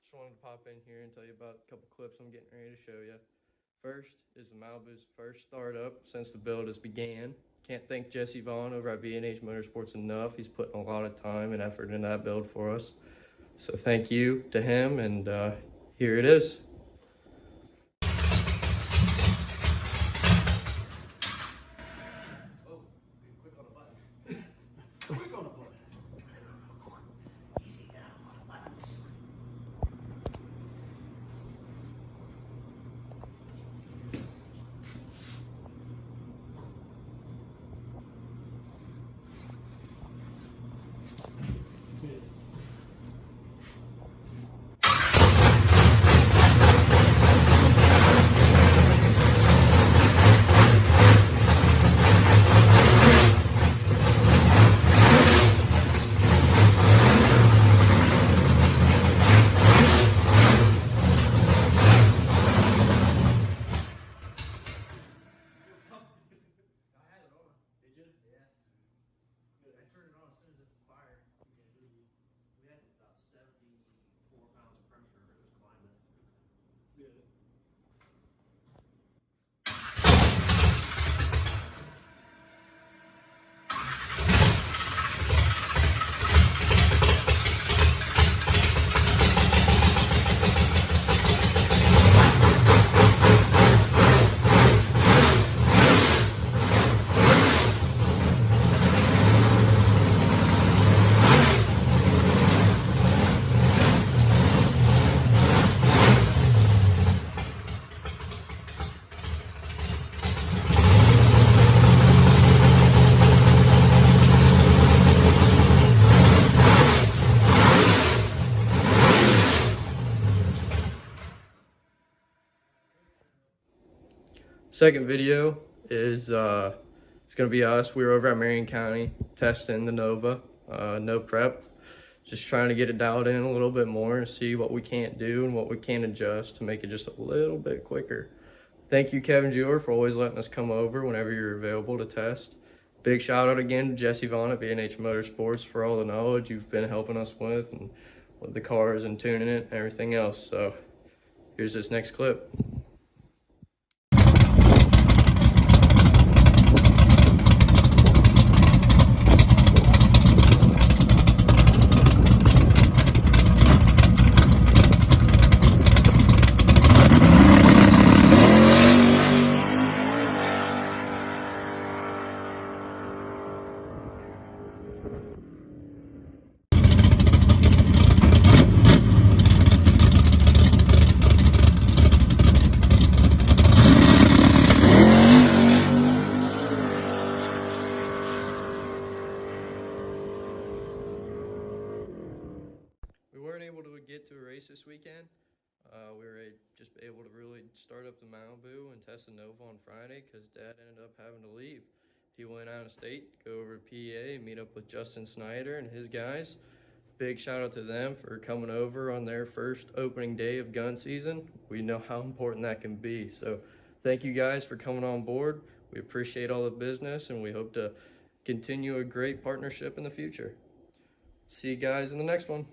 Just wanted to pop in here and tell you about a couple clips I'm getting ready to show you. First is the Malibu's first startup since the build has began. Can't thank Jesse Vaughn over at V&H Motorsports enough. He's putting a lot of time and effort in that build for us. So thank you to him, and here it is. Second video is it's gonna be us. We were over at Marion County testing the Nova, no prep, just trying to get it dialed in a little bit more and see what we can't do and what we can adjust to make it just a little bit quicker. Thank you, Kevin Jeweler, for always letting us come over whenever you're available to test. Big shout out again to Jesse Vaughn at V&H Motorsports for all the knowledge you've been helping us with and with the cars and tuning it and everything else. So here's this next clip. We weren't able to get to a race this weekend. We were just able to really start up the Malibrew and test the Nova on Friday because Dad ended up having to leave. He went out of state, go over to PA and meet up with Justin Snyder and his guys. Big shout out to them for coming over on their first opening day of gun season. We know how important that can be. So thank you guys for coming on board. We appreciate all the business and we hope to continue a great partnership in the future. See you guys in the next one.